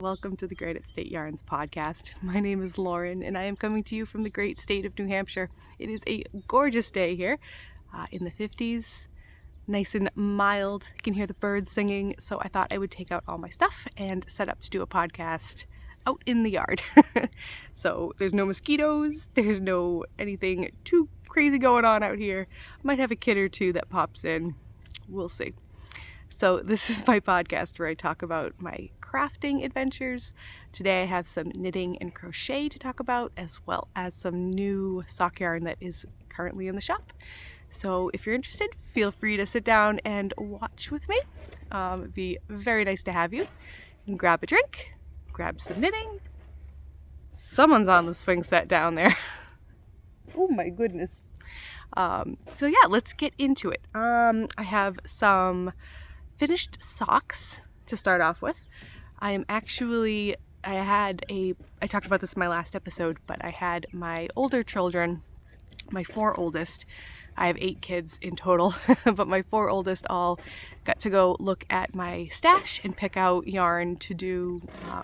Welcome to the Great at State Yarns podcast. My name is Lauren and I am coming to you from the great state of New Hampshire. It is a gorgeous day here in the 50s, nice and mild. You can hear the birds singing, so I thought I would take out all my stuff and set up to do a podcast out in the yard. So there's no mosquitoes, there's no anything too crazy going on out here. Might have a kid or two that pops in, we'll see. So this is my podcast where I talk about my crafting adventures. Today I have some knitting and crochet to talk about, as well as some new sock yarn that is currently in the shop. So if you're interested, feel free to sit down and watch with me. It'd be very nice to have you. You can grab a drink, grab some knitting. Someone's on the swing set down there. Oh my goodness. So yeah, let's get into it. I have some finished socks to start off with. I talked about this in my last episode, but I had my older children, my 4 oldest. I have 8 kids in total, but my 4 oldest all got to go look at my stash and pick out yarn to do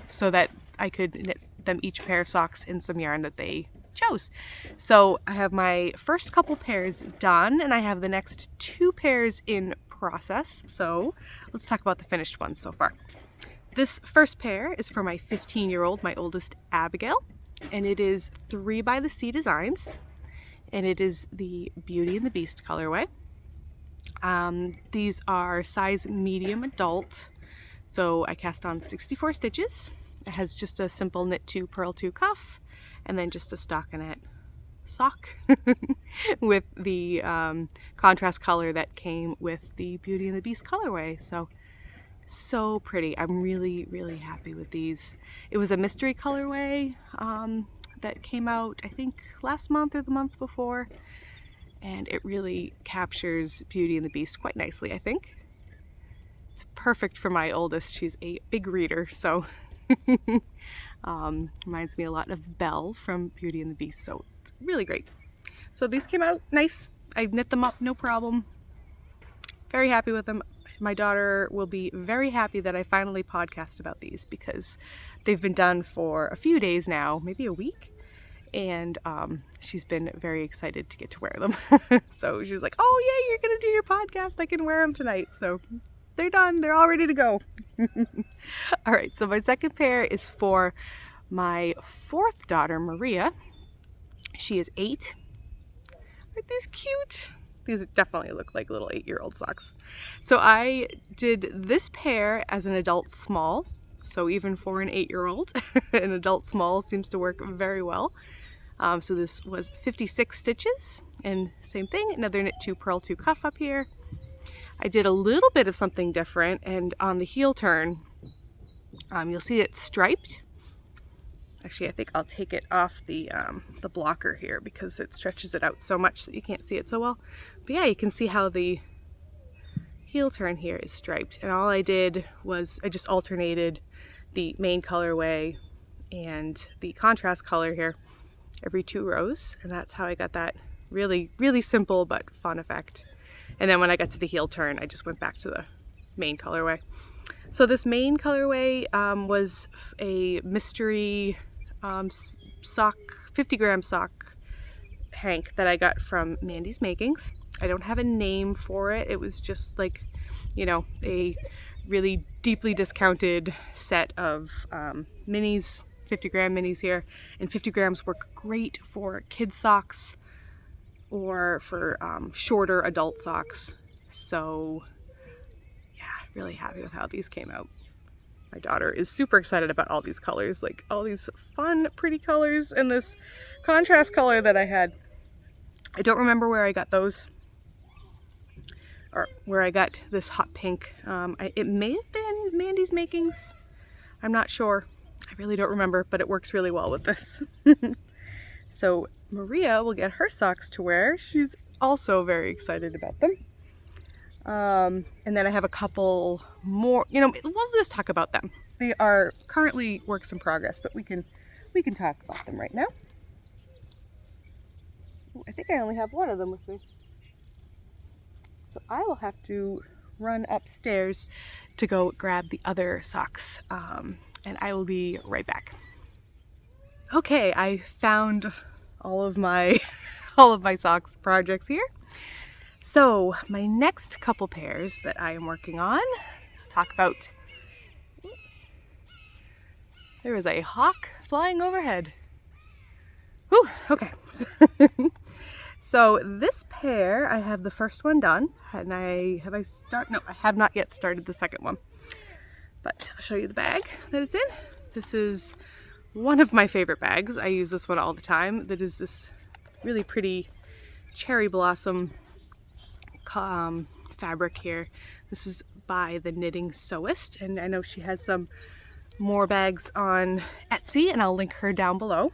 so that I could knit them each pair of socks in some yarn that they chose. So I have my first couple pairs done and I have the next 2 pairs in process. So let's talk about the finished ones so far. This first pair is for my 15-year-old, my oldest Abigail, and it is 3 by the Sea designs, and it is the Beauty and the Beast colorway. These are size medium adult, so I cast on 64 stitches. It has just a simple knit 2, purl 2 cuff, and then just a stockinette sock with the contrast color that came with the Beauty and the Beast colorway. So pretty. I'm really happy with these. It was a mystery colorway that came out, I think, last month or the month before, and it really captures Beauty and the Beast quite nicely, I think. It's perfect for my oldest. She's a big reader, so reminds me a lot of Belle from Beauty and the Beast, so it's really great. So these came out nice. I knit them up, no problem. Very happy with them. My daughter will be very happy that I finally podcast about these because they've been done for a few days now, maybe a week, and she's been very excited to get to wear them. So she's like, oh yeah, you're gonna do your podcast, I can wear them tonight. So they're done, they're all ready to go. All right, so my second pair is for my 4th daughter, Maria. She is 8. Aren't these cute? These definitely look like little 8-year-old socks. So I did this pair as an adult small. So even for an 8-year-old, an adult small seems to work very well. So this was 56 stitches, and same thing, another knit 2, purl 2 cuff up here. I did a little bit of something different, and on the heel turn, you'll see it's striped. Actually, I think I'll take it off the blocker here because it stretches it out so much that you can't see it so well. But yeah, you can see how the heel turn here is striped. And all I did was I just alternated the main colorway and the contrast color here every 2 rows. And that's how I got that really simple but fun effect. And then when I got to the heel turn, I just went back to the main colorway. So this main colorway was a mystery sock, 50-gram sock hank that I got from Mandy's Makings. I don't have a name for it. It was just like, you know, a really deeply discounted set of minis, 50-gram minis here. And 50 grams work great for kids socks or for shorter adult socks. So yeah, really happy with how these came out. My daughter is super excited about all these colors, like all these fun, pretty colors, and this contrast color that I had. I don't remember where I got those, or where I got this hot pink. It may have been Mandy's Makings. I'm not sure. I really don't remember, but it works really well with this. So Maria will get her socks to wear. She's also very excited about them. And then I have a couple more, we'll just talk about them. They are currently works in progress, but we can talk about them right now. Ooh, I think I only have one of them with me. So I will have to run upstairs to go grab the other socks. and I will be right back. Okay, I found all of my socks projects here. So my next couple pairs that I am working on, I'll talk about. There is a hawk flying overhead. Whew, okay. So this pair, I have the first one done, and I have not yet started the second one. But I'll show you the bag that it's in. This is one of my favorite bags. I use this one all the time. That is this really pretty cherry blossom fabric here. This is by the Knitting Sewist, and I know she has some more bags on Etsy, and I'll link her down below.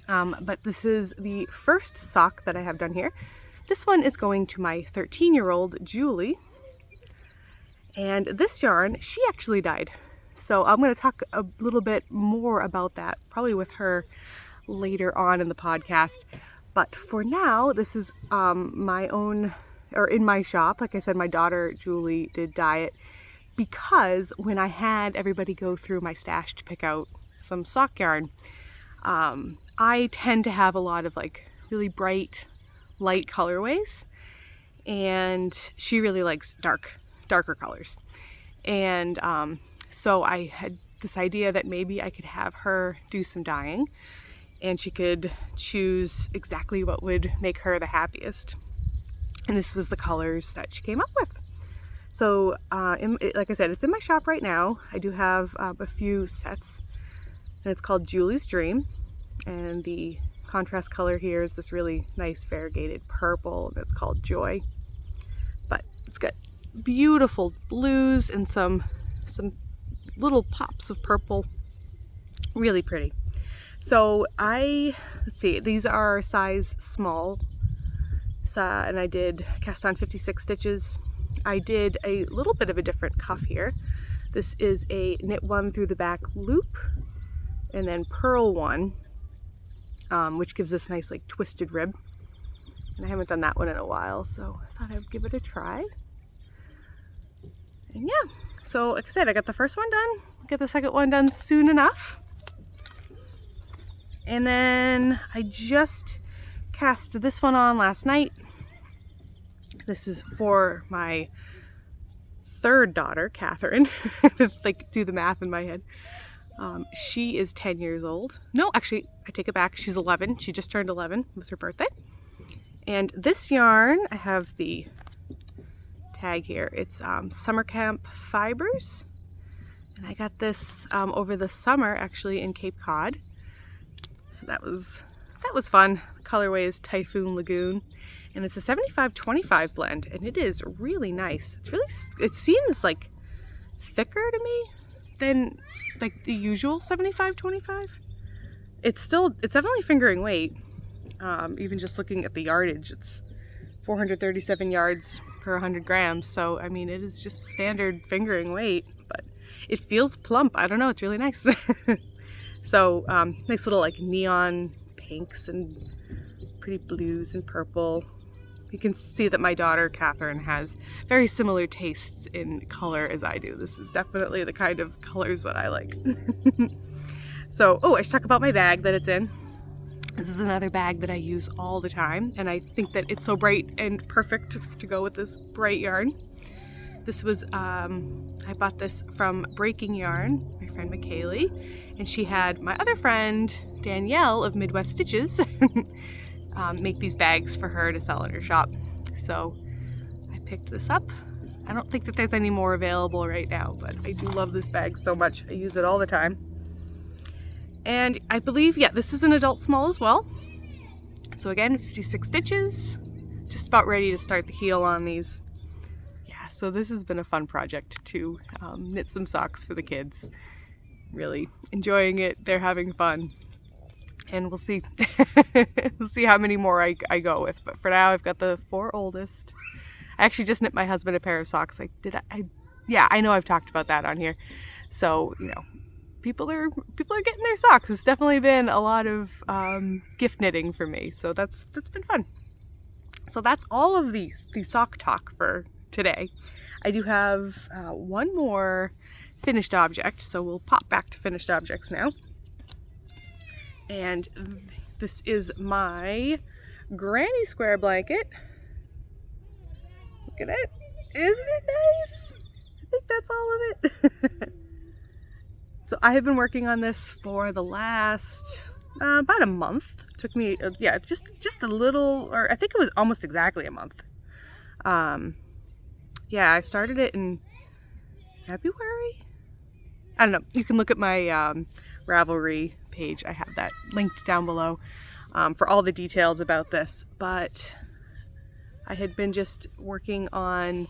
But this is the first sock that I have done here. This one is going to my 13-year-old Julie, and this yarn, she actually died. So I'm going to talk a little bit more about that, probably with her later on in the podcast. But for now, this is my own, or in my shop. Like I said, my daughter Julie did dye it, because when I had everybody go through my stash to pick out some sock yarn, I tend to have a lot of like really bright, light colorways, and she really likes darker colors. And so I had this idea that maybe I could have her do some dyeing, and she could choose exactly what would make her the happiest. And this was the colors that she came up with. So, like I said, it's in my shop right now. I do have a few sets, and it's called Julie's Dream. And the contrast color here is this really nice variegated purple that's called Joy. But it's got beautiful blues and some little pops of purple. Really pretty. So let's see, these are size small. And I did cast on 56 stitches. I did a little bit of a different cuff here. This is a knit one through the back loop, and then purl one, which gives this nice like twisted rib. And I haven't done that one in a while, so I thought I would give it a try. And yeah, so like I said, I got the first one done. I'll get the second one done soon enough. And then I just cast this one on last night. This is for my third daughter, Catherine. Like, do the math in my head. She is 10 years old. No, actually, I take it back. She's 11. She just turned 11. It was her birthday. And this yarn, I have the tag here. It's Summer Camp Fibers. And I got this over the summer, actually, in Cape Cod. So that was fun. The colorway is Typhoon Lagoon. And it's a 75-25 blend, and it is really nice. It seems like thicker to me than like the usual 75-25. It's definitely fingering weight. Even just looking at the yardage, it's 437 yards per 100 grams. So, I mean, it is just standard fingering weight, but it feels plump. I don't know, it's really nice. So, nice little like neon pinks and pretty blues and purple. You can see that my daughter, Catherine, has very similar tastes in color as I do. This is definitely the kind of colors that I like. So, I should talk about my bag that it's in. This is another bag that I use all the time, and I think that it's so bright and perfect to go with this bright yarn. This was, I bought this from Breaking Yarn, my friend McKaylee, and she had my other friend, Danielle of Midwest Stitches, make these bags for her to sell in her shop. So I picked this up. I don't think that there's any more available right now, but I do love this bag so much. I use it all the time. And I believe, yeah, this is an adult small as well. So again, 56 stitches, just about ready to start the heel on these. Yeah, so this has been a fun project to knit some socks for the kids. Really enjoying it. They're having fun. And we'll see. We'll see how many more I go with. But for now, I've got the 4 oldest. I actually just knit my husband a pair of socks. Yeah, I know I've talked about that on here. So, you know, people are getting their socks. It's definitely been a lot of gift knitting for me. So that's been fun. So that's all of the sock talk for today. I do have one more finished object. So we'll pop back to finished objects now. And this is my granny square blanket. Look at it. Isn't it nice? I think that's all of it. So I have been working on this for the last about a month. It took me, yeah, just a little, or I think it was almost exactly a month. Yeah, I started it in February. I don't know. You can look at my Ravelry page. I have that linked down below for all the details about this. But I had been just working on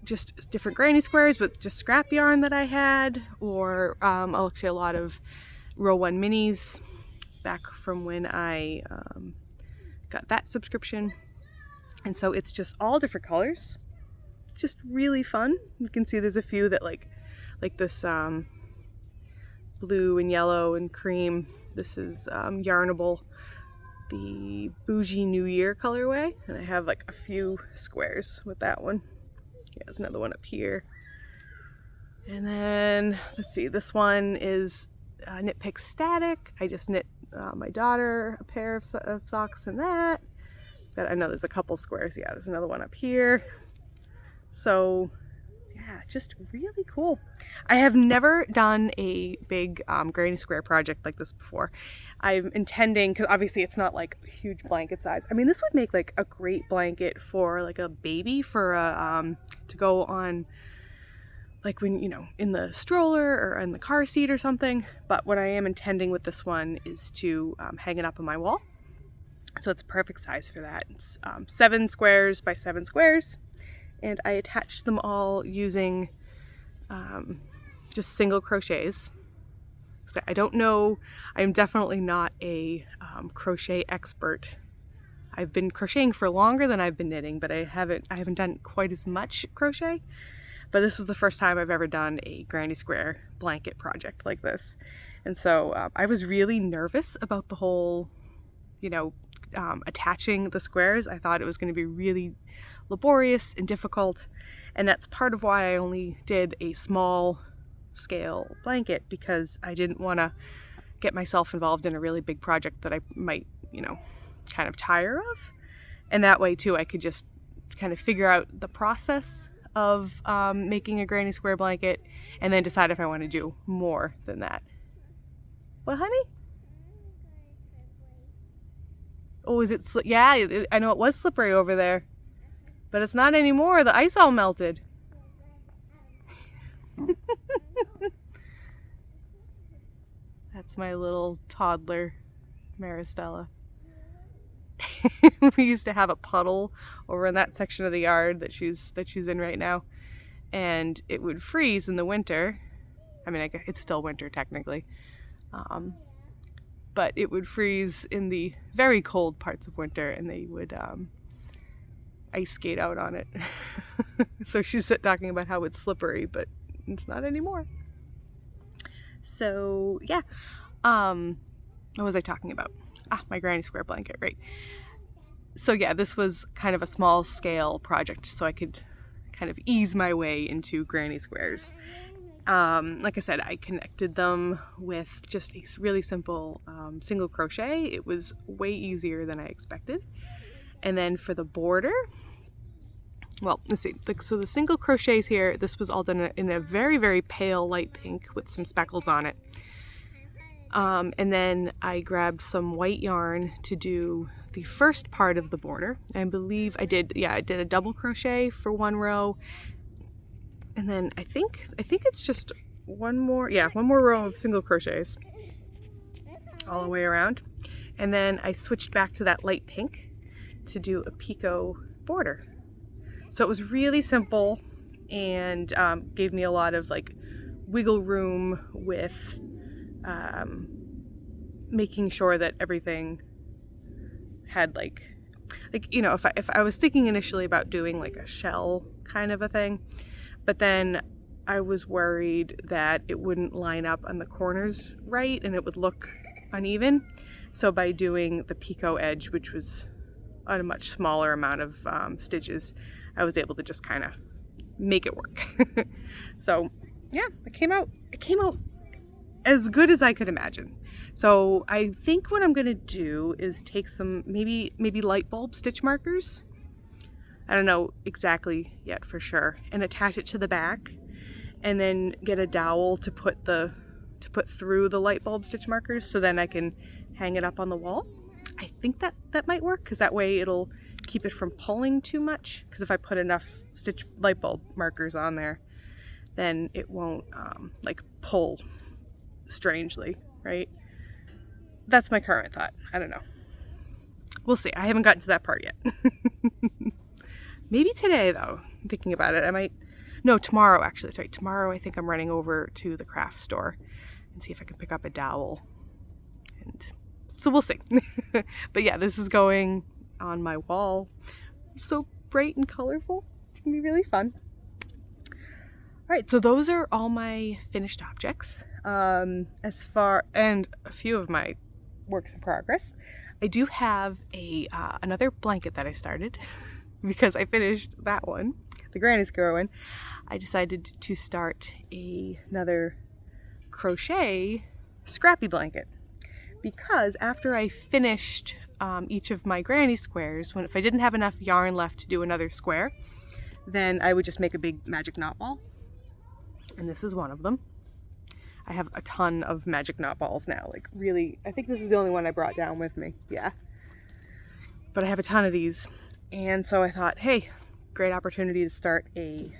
just different granny squares with just scrap yarn that I had, or actually a lot of Row 1 minis back from when I got that subscription. And so it's just all different colors. It's just really fun. You can see there's a few that like this blue and yellow and cream. This is Yarnable, the Bougie New Year colorway, and I have like a few squares with that one. Yeah, there's another one up here. And then, let's see, this one is Knit Pick Static. I just knit my daughter a pair of socks in that. But I know there's a couple squares. Yeah, there's another one up here. So, yeah, just really cool. I have never done a big granny square project like this before. I'm intending, because obviously it's not like huge blanket size. I mean, this would make like a great blanket for like a baby for a to go on, like when, you know, in the stroller or in the car seat or something. But what I am intending with this one is to hang it up on my wall. So it's a perfect size for that. It's 7 squares by 7 squares. And I attached them all using just single crochets. So I don't know, I'm definitely not a crochet expert. I've been crocheting for longer than I've been knitting, but I haven't done quite as much crochet. But this was the first time I've ever done a granny square blanket project like this. And so I was really nervous about the whole, you know, attaching the squares. I thought it was going to be really laborious and difficult, and that's part of why I only did a small scale blanket, because I didn't want to get myself involved in a really big project that I might, you know, kind of tire of. And that way too I could just kind of figure out the process of making a granny square blanket and then decide if I want to do more than that. What, honey? Oh, is it yeah, I know it was slippery over there, but it's not anymore. The ice all melted. That's my little toddler, Maristella. We used to have a puddle over in that section of the yard that she's in right now, and it would freeze in the winter. I mean, it's still winter technically, but it would freeze in the very cold parts of winter, and they would ice skate out on it. So she's talking about how it's slippery, but it's not anymore. So yeah, what was I talking about? My granny square blanket, right? So yeah, this was kind of a small scale project, so I could kind of ease my way into granny squares. Like I said, I connected them with just a really simple single crochet. It was way easier than I expected. And then for the border, well, let's see. So the single crochets here, this was all done in a very, very pale light pink with some speckles on it. And then I grabbed some white yarn to do the first part of the border. I believe I did a double crochet for one row. And then I think it's just one more row of single crochets all the way around. And then I switched back to that light pink to do a picot border. So it was really simple and gave me a lot of like wiggle room with making sure that everything had like you know, if I was thinking initially about doing like a shell kind of a thing, but then I was worried that it wouldn't line up on the corners right and it would look uneven. So by doing the picot edge, which was on a much smaller amount of stitches, I was able to just kind of make it work. So yeah, it came out as good as I could imagine. So I think what I'm gonna do is take some maybe light bulb stitch markers. I don't know exactly yet for sure, and attach it to the back, and then get a dowel to put through the light bulb stitch markers, so then I can hang it up on the wall. I think that might work, because that way it'll keep it from pulling too much, because if I put enough light bulb markers on there, then it won't like pull strangely, right? That's my current thought. I don't know. We'll see. I haven't gotten to that part yet. Maybe today, though. I'm thinking about it. I might... No, tomorrow, actually. Sorry, tomorrow I think I'm running over to the craft store and see if I can pick up a dowel. And so we'll see. But yeah, this is going on my wall. So bright and colorful. It's going to be really fun. All right, so those are all my finished objects. And a few of my works in progress. I do have another blanket that I started because I finished that one, the Granny Square one. I decided to start another crochet scrappy blanket, because after I finished each of my granny squares, if I didn't have enough yarn left to do another square, then I would just make a big magic knot ball. And this is one of them. I have a ton of magic knot balls now, like really. I think this is the only one I brought down with me. Yeah. But I have a ton of these. And so I thought, hey, great opportunity to start a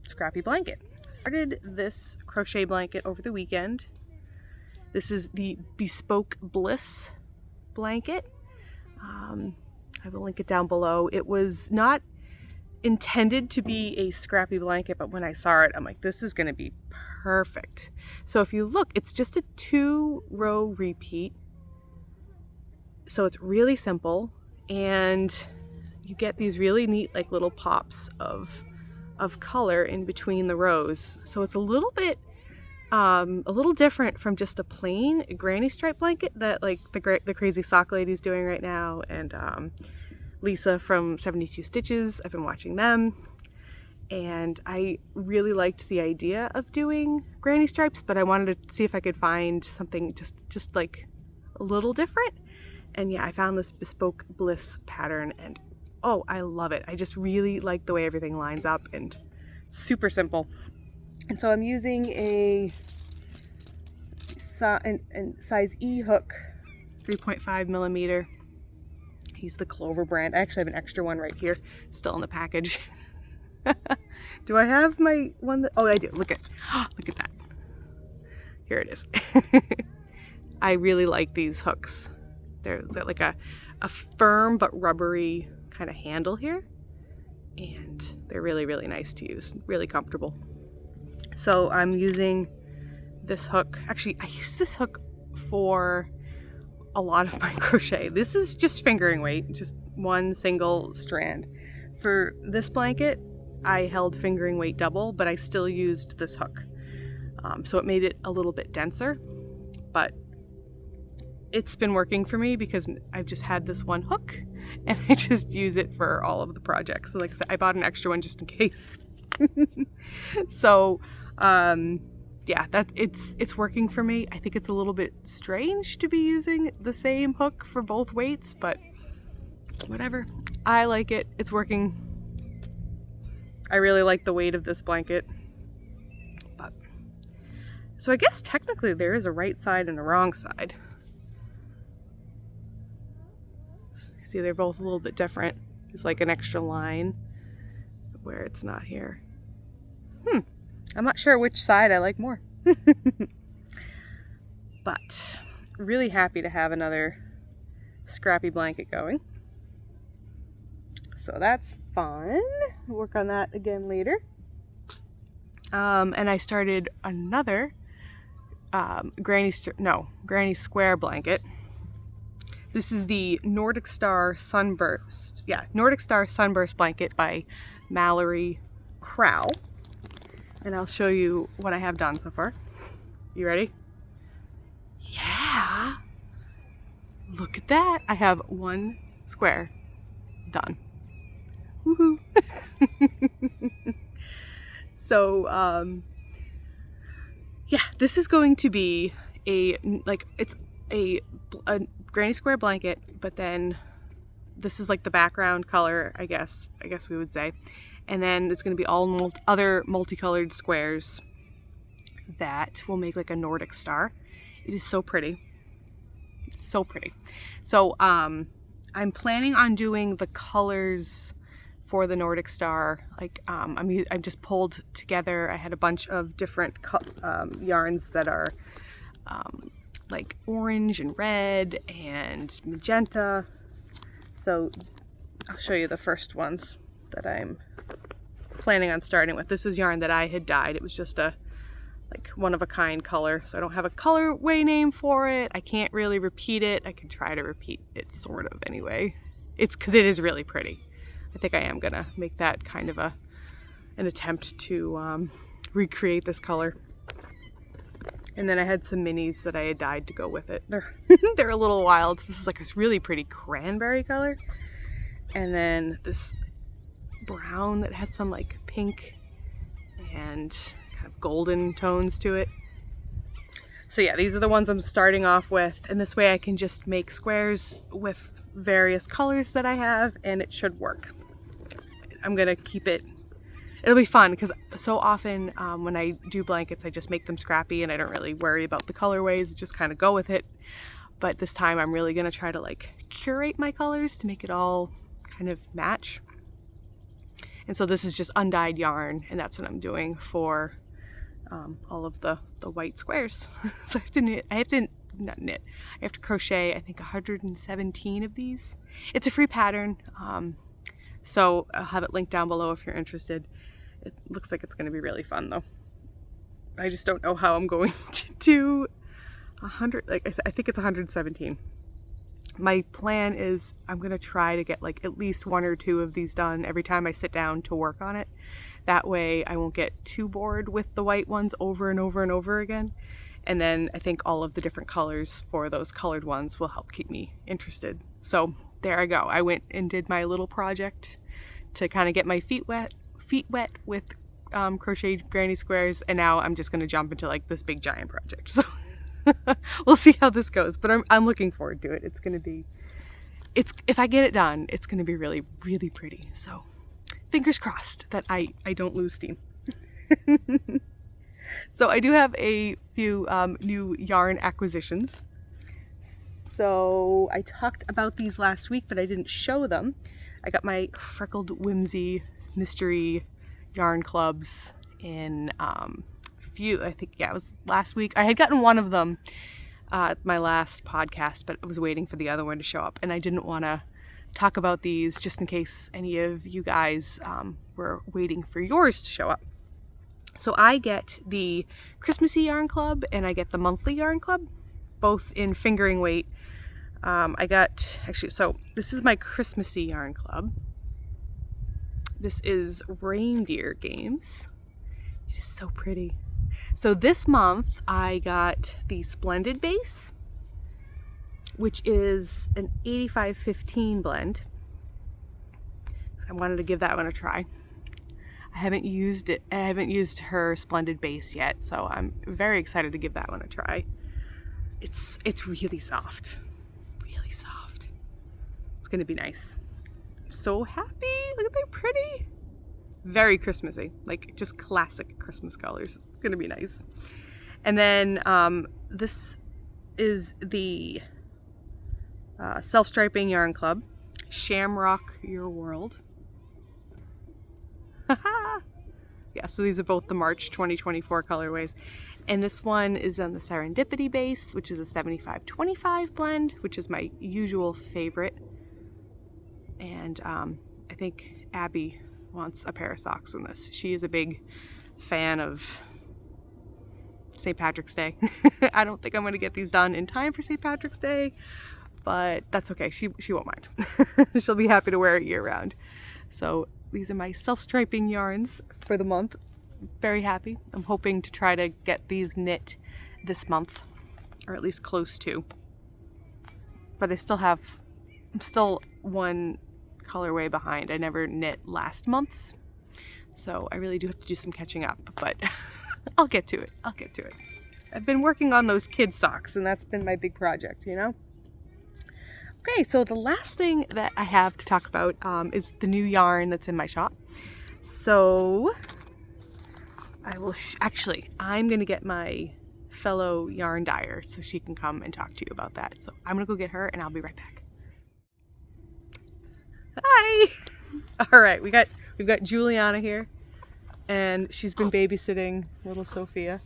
scrappy blanket. Started this crochet blanket over the weekend. This is the Bespoke Bliss blanket. I will link it down below. It was not intended to be a scrappy blanket, but when I saw it, I'm like, this is going to be perfect. So if you look, it's just a 2-row repeat. So it's really simple, and you get these really neat like little pops of color in between the rows. So it's a little bit a little different from just a plain granny stripe blanket that like the Crazy Sock Lady's doing right now, and Lisa from 72 Stitches. I've been watching them, and I really liked the idea of doing granny stripes, but I wanted to see if I could find something just like a little different. And yeah, I found this Bespoke Bliss pattern, and oh, I love it. I just really like the way everything lines up, and super simple. And so I'm using a size E hook, 3.5 millimeter. I use the Clover brand. I actually have an extra one right here, still in the package. Do I have my one that, oh, I do. Look at that. Here it is. I really like these hooks. There's like a firm but rubbery kind of handle here, and they're really, really nice to use, really comfortable. So I'm using this hook. Actually, I use this hook for a lot of my crochet. This is just fingering weight, just one single strand. For this blanket, I held fingering weight double, but I still used this hook. So it made it a little bit denser, but it's been working for me because I've just had this one hook and I just use it for all of the projects. So like I said, I bought an extra one just in case. So yeah, it's working for me. I think it's a little bit strange to be using the same hook for both weights, but whatever. I like it. It's working. I really like the weight of this blanket. But so I guess technically there is a right side and a wrong side. See, they're both a little bit different. There's like an extra line where it's not here. I'm not sure which side I like more. But really happy to have another scrappy blanket going. So that's fun. We'll work on that again later. And I started another granny square blanket. This is the Nordic Star Sunburst. Yeah, Nordic Star Sunburst blanket by Mallory Crow. And I'll show you what I have done so far. You ready? Yeah. Look at that. I have one square done. Woohoo! So, yeah, this is going to be it's a granny square blanket, but then this is like the background color, I guess we would say. And then it's going to be all other multicolored squares that will make like a Nordic star. It is so pretty. It's so pretty. So I'm planning on doing the colors for the Nordic star. Like I've just pulled together, I had a bunch of different yarns that are like orange and red and magenta. So I'll show you the first ones that I'm planning on starting with. This is yarn that I had dyed. It was just a like one of a kind color, so I don't have a colorway name for it. I can't really repeat it. I can try to repeat it sort of anyway. It's because it is really pretty. I think I am gonna make that kind of an attempt to recreate this color. And then I had some minis that I had dyed to go with it. They're a little wild. This is like this really pretty cranberry color. And then this brown that has some like pink and kind of golden tones to it. So yeah, these are the ones I'm starting off with. And this way I can just make squares with various colors that I have, and it should work. I'm gonna keep it. It'll be fun because so often when I do blankets, I just make them scrappy and I don't really worry about the colorways, just kind of go with it. But this time I'm really gonna try to like curate my colors to make it all kind of match. And so this is just undyed yarn, and that's what I'm doing for all of the white squares. So I have to crochet, I think 117 of these. It's a free pattern. So I'll have it linked down below if you're interested. It looks like it's going to be really fun though. I just don't know how I'm going to do 100, like I said, I think it's 117. My plan is I'm going to try to get like at least 1 or 2 of these done every time I sit down to work on it. That way I won't get too bored with the white ones over and over and over again. And then I think all of the different colors for those colored ones will help keep me interested. So there I go. I went and did my little project to kind of get my feet wet with crochet granny squares, and now I'm just going to jump into like this big giant project. So we'll see how this goes, but I'm looking forward to it. It's going to be, if I get it done, it's going to be really, really pretty. So fingers crossed that I don't lose steam. So I do have a few new yarn acquisitions. So I talked about these last week, but I didn't show them. I got my Freckled Whimsy Mystery Yarn Clubs in I think, yeah, it was last week. I had gotten one of them at my last podcast, but I was waiting for the other one to show up, and I didn't want to talk about these just in case any of you guys were waiting for yours to show up. So I get the Christmassy Yarn Club and I get the monthly Yarn Club, both in fingering weight. So this is my Christmassy Yarn Club. This is Reindeer Games. It is so pretty. So this month I got the Splendid base, which is an 85-15 blend. I wanted to give that one a try. I haven't used it. I haven't used her Splendid base yet, so I'm very excited to give that one a try. It's really soft. Really soft. It's gonna be nice. I'm so happy. Look at that pretty. Very Christmassy, like just classic Christmas colors. It's gonna be nice. And then this is the Self-Striping Yarn Club, Shamrock Your World. Yeah, so these are both the March 2024 colorways. And this one is on the Serendipity base, which is a 75-25 blend, which is my usual favorite. And I think Abby wants a pair of socks in this. She is a big fan of St. Patrick's Day. I don't think I'm going to get these done in time for St. Patrick's Day, but that's okay. She won't mind. She'll be happy to wear it year round. So these are my self-striping yarns for the month. Very happy. I'm hoping to try to get these knit this month, or at least close to. But I'm still one colorway behind. I never knit last month's, so I really do have to do some catching up, but I'll get to it. I'll get to it. I've been working on those kid socks, and that's been my big project, you know? Okay, so the last thing that I have to talk about is the new yarn that's in my shop. So I will actually, I'm gonna get my fellow yarn dyer so she can come and talk to you about that. So I'm gonna go get her and I'll be right back. Hi! All right, we've got Juliana here, and she's been babysitting little Sophia.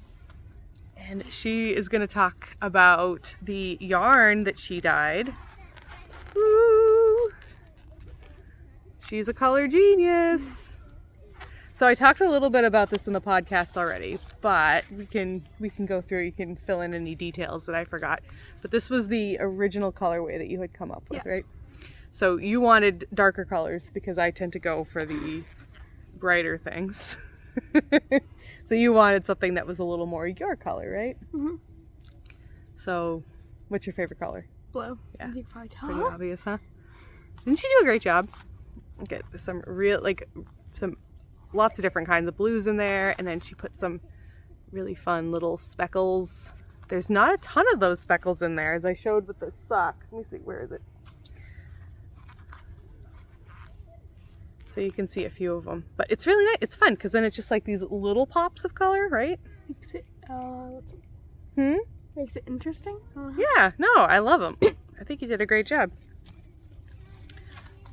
And she is gonna talk about the yarn that she dyed. Woo! She's a color genius. So I talked a little bit about this in the podcast already, but we can go through, you can fill in any details that I forgot. But this was the original colorway that you had come up with, right? So you wanted darker colors because I tend to go for the brighter things. So you wanted something that was a little more your color, right? Mm-hmm. So what's your favorite color? Blue. Yeah, you can probably tell. pretty obvious, huh? Didn't she do a great job? Get some real, lots of different kinds of blues in there, and then she put some really fun little speckles. There's not a ton of those speckles in there, as I showed with the sock. Let me see, where is it? So you can see a few of them, but it's really nice. It's fun because then it's just like these little pops of color, right? Makes it makes it interesting. Yeah, no, I love them. I think you did a great job.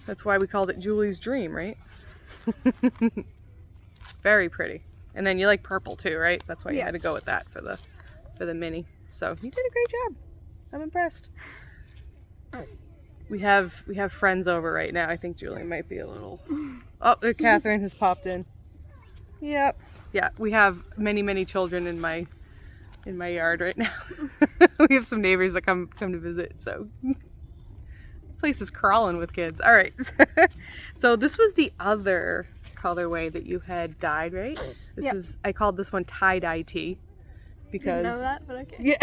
That's why we called it Julie's Dream, right? Very pretty. And then you like purple too, right? That's why you had to go with that for the mini. So you did a great job. I'm impressed. We have friends over right now. I think Julie might be a little. Oh, Catherine has popped in. Yep. Yeah, we have many children in my yard right now. We have some neighbors that come to visit, so the place is crawling with kids. All right. So this was the other colorway that you had dyed, right? This is, I called this one tie-dye tee because. Didn't know that, but okay. Yeah,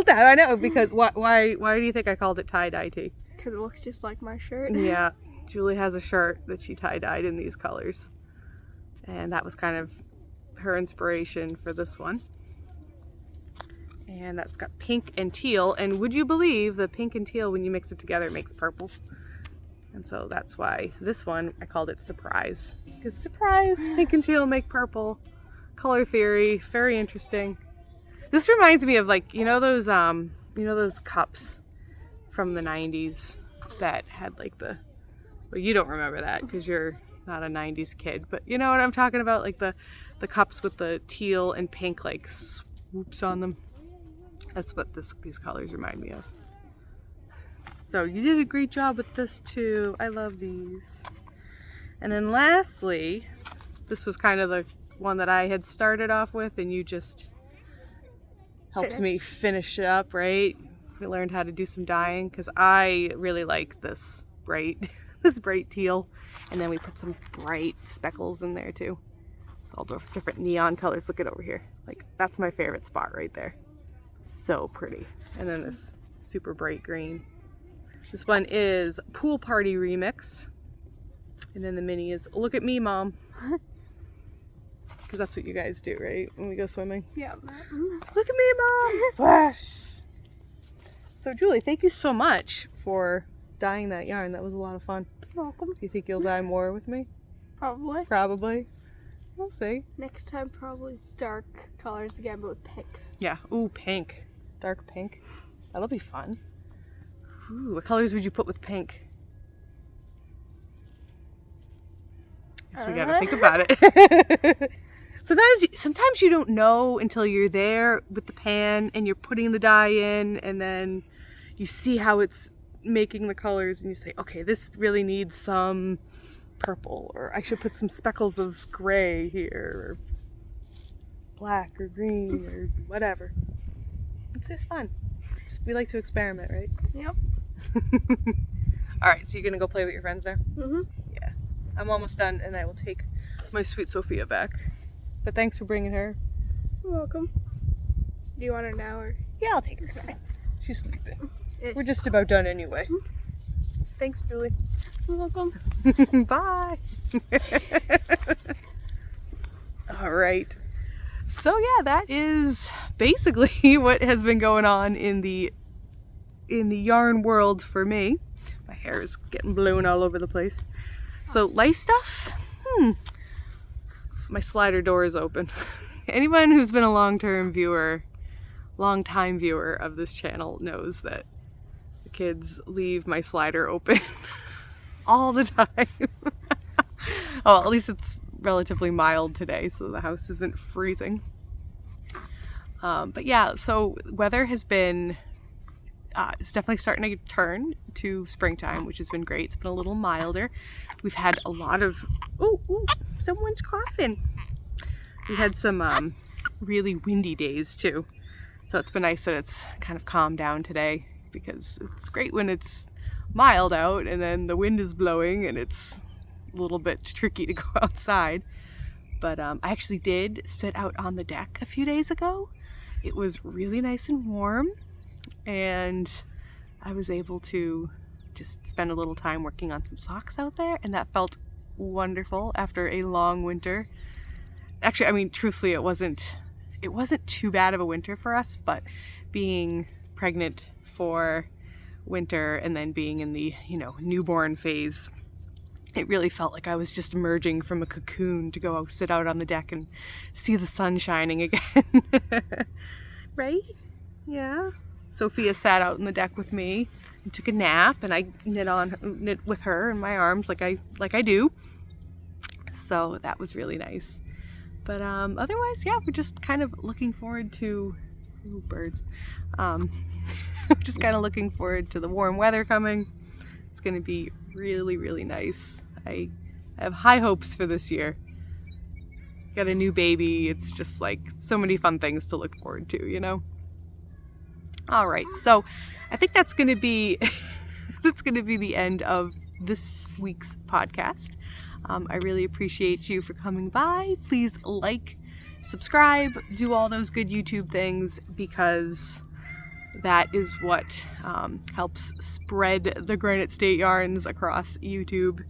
I know, because why do you think I called it tie-dye tee? Because it looks just like my shirt. Yeah, Julie has a shirt that she tie-dyed in these colors, and that was kind of her inspiration for this one. And that's got pink and teal, and would you believe the pink and teal, when you mix it together, it makes purple. And so that's why this one, I called it Surprise. Because surprise, pink and teal make purple. Color theory, very interesting. This reminds me of, like, you know those cups from the 90s that had like well, you don't remember that because you're not a 90s kid, but you know what I'm talking about, like the cups with the teal and pink like swoops on them. That's what these colors remind me of. So you did a great job with this too. I love these. And then lastly, this was kind of the one that I had started off with, and you just helped me finish it up, right? We learned how to do some dyeing because I really like this bright teal, and then we put some bright speckles in there too. All the different neon colors. Look at over here. Like, that's my favorite spot right there. So pretty. And then this super bright green. This one is Pool Party Remix. And then the mini is Look at Me, Mom. Because that's what you guys do, right? When we go swimming? Yeah. Look at me, Mom! Splash! So Julie, thank you so much for dyeing that yarn. That was a lot of fun. You're welcome. Do you think you'll dye more with me? Probably. Probably. We'll see. Next time, probably dark colors again, but with pink. Yeah. Ooh, pink. Dark pink. That'll be fun. Ooh, what colors would you put with pink? Guess we gotta think about it. Sometimes you don't know until you're there with the pan and you're putting the dye in, and then you see how it's making the colors and you say, okay, this really needs some purple, or I should put some speckles of gray here, or black or green or whatever. It's just fun. We like to experiment, right? Yep. All right, so you're gonna go play with your friends now? Mm-hmm. Yeah. I'm almost done, and I will take my sweet Sophia back. But thanks for bringing her. You're welcome. Do you want her now, or? Yeah, I'll take her. She's sleeping. We're just about done anyway. Thanks, Julie. You're welcome. Bye. All right. So yeah, that is basically what has been going on in the yarn world for me. My hair is getting blown all over the place. So life stuff. My slider door is open. Anyone who's been a long-time viewer of this channel knows that the kids leave my slider open all the time. Oh, at least it's relatively mild today, so the house isn't freezing. But yeah, so weather has been, it's definitely starting to turn to springtime, which has been great. It's been a little milder. We've had a lot of, ooh, someone's coughing. We had some really windy days too. So it's been nice that it's kind of calmed down today, because it's great when it's mild out and then the wind is blowing and it's a little bit tricky to go outside. But I actually did sit out on the deck a few days ago. It was really nice and warm, and I was able to just spend a little time working on some socks out there, and that felt wonderful after a long winter. Actually, I mean, truthfully, it wasn't too bad of a winter for us, but being pregnant for winter and then being in the, newborn phase, it really felt like I was just emerging from a cocoon to go sit out on the deck and see the sun shining again. Right? Yeah. Sophia sat out on the deck with me and took a nap, and I knit with her in my arms like I do. So that was really nice. But otherwise, yeah, we're just kind of looking forward to birds. Just kind of looking forward to the warm weather coming. It's going to be really, really nice. I have high hopes for this year. Got a new baby. It's just like so many fun things to look forward to, All right, so I think that's going to be the end of this week's podcast. I really appreciate you for coming by. Please like, subscribe, do all those good YouTube things, because that is what helps spread the Granite State yarns across YouTube.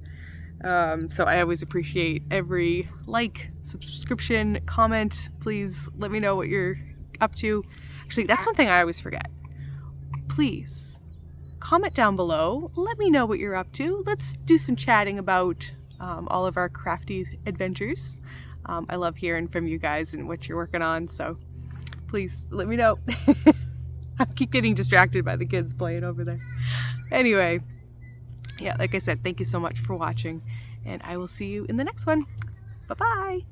So I always appreciate every like, subscription, comment. Please let me know what you're up to. Actually, that's one thing I always forget. Please comment down below. Let me know what you're up to. Let's do some chatting about all of our crafty adventures. I love hearing from you guys and what you're working on, so please let me know. I keep getting distracted by the kids playing over there. Anyway, yeah, like I said, thank you so much for watching, and I will see you in the next one. Bye-bye.